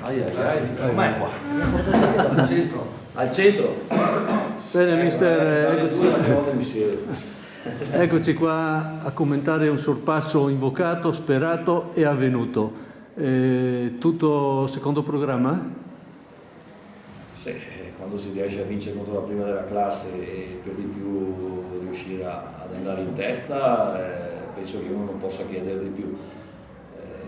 Com'è qua? Al centro. Bene, mister, Eccoci. eccoci qua a commentare un sorpasso invocato, sperato e avvenuto. Tutto secondo programma? Sì, quando si riesce a vincere contro la prima della classe e per di più riuscire ad andare in testa, penso che uno non possa chiedere di più.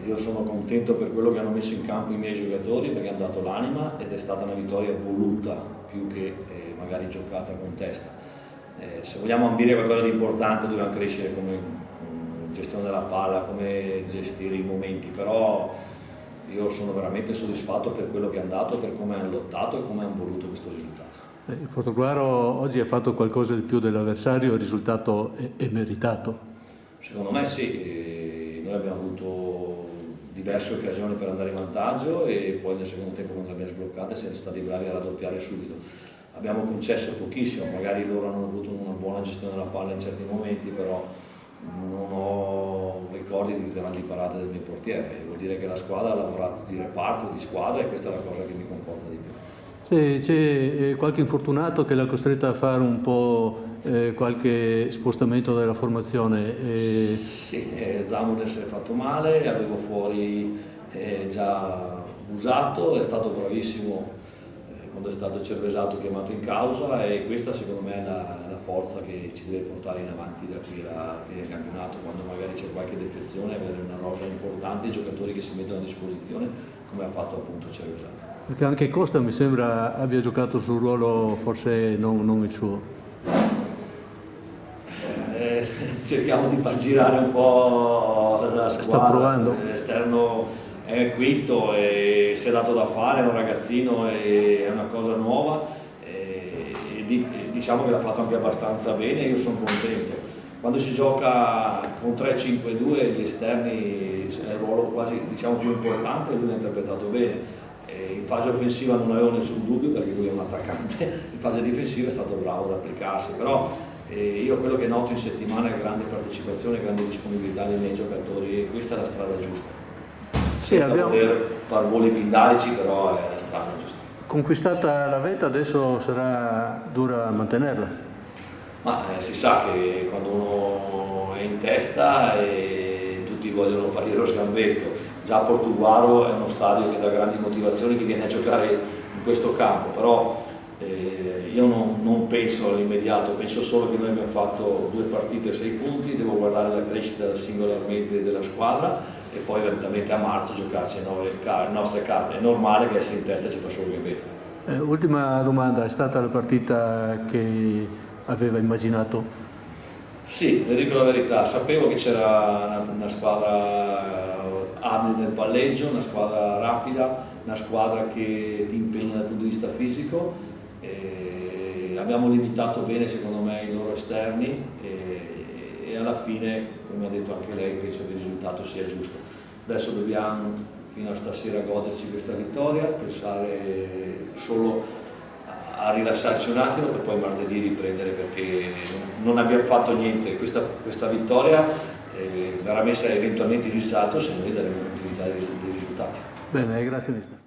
Io sono contento per quello che hanno messo in campo i miei giocatori, perché hanno dato l'anima ed è stata una vittoria voluta più che magari giocata con testa. Se vogliamo ambire qualcosa di importante dobbiamo crescere come gestione della palla, come gestire i momenti, però io sono veramente soddisfatto per quello che hanno dato, per come hanno lottato e come hanno voluto questo risultato. Il Portoguaro oggi ha fatto qualcosa di più dell'avversario, il risultato è meritato? Secondo me sì, noi abbiamo avuto diverse occasioni per andare in vantaggio e poi nel secondo tempo quando le abbiamo sbloccate siamo stati bravi a raddoppiare subito. Abbiamo concesso pochissimo, magari loro hanno avuto una buona gestione della palla in certi momenti, però non ho ricordi di grandi parate del mio portiere, vuol dire che la squadra ha lavorato di reparto, di squadra, e questa è la cosa che mi conforta di più. C'è qualche infortunato che l'ha costretta a fare un po' qualche spostamento della formazione? Sì, Zamuner si è fatto male, avevo fuori già Busato, è stato bravissimo quando è stato Cervesato chiamato in causa, e questa secondo me è la forza che ci deve portare in avanti da qui alla fine del campionato, quando magari c'è qualche defezione, avere una rosa importante, i giocatori che si mettono a disposizione come ha fatto appunto Cervesato. Perché anche Costa mi sembra abbia giocato sul ruolo forse non il suo. Cerchiamo di far girare un po' la squadra. Sta provando. L'esterno è quinto e si è dato da fare, è un ragazzino e è una cosa nuova, e diciamo che l'ha fatto anche abbastanza bene, io sono contento. Quando si gioca con 3-5-2 gli esterni è il ruolo quasi diciamo più importante e lui l'ha interpretato bene. In fase offensiva non avevo nessun dubbio perché lui è un attaccante, in fase difensiva è stato bravo ad applicarsi, però io quello che noto in settimana è grande partecipazione, grande disponibilità dei miei giocatori, e questa è la strada giusta. Senza voler far voli pindarici, però è la strada giusta. Conquistata la vetta, adesso sarà dura mantenerla? Ma si sa che quando uno è in testa e tutti vogliono fargli lo sgambetto, già Portoguaro è uno stadio che dà grandi motivazioni, che viene a giocare in questo campo, però io non penso all'immediato, penso solo che noi abbiamo fatto 2 partite, 6 punti, devo guardare la crescita singolarmente della squadra e poi eventualmente a marzo giocarci le nostre carte. È normale che essere in testa ci fa solo che bene. Ultima domanda, è stata la partita che aveva immaginato? Sì, le dico la verità, sapevo che c'era una squadra abile nel palleggio, una squadra rapida, una squadra che ti impegna dal punto di vista fisico. Abbiamo limitato bene secondo me i loro esterni e alla fine, come ha detto anche lei, penso che il risultato sia giusto. Adesso dobbiamo fino a stasera goderci questa vittoria, pensare solo a rilassarci un attimo per poi martedì riprendere, perché non abbiamo fatto niente. Questa vittoria verrà messa eventualmente in risalto se noi daremo continuità dei risultati. Bene, grazie mister.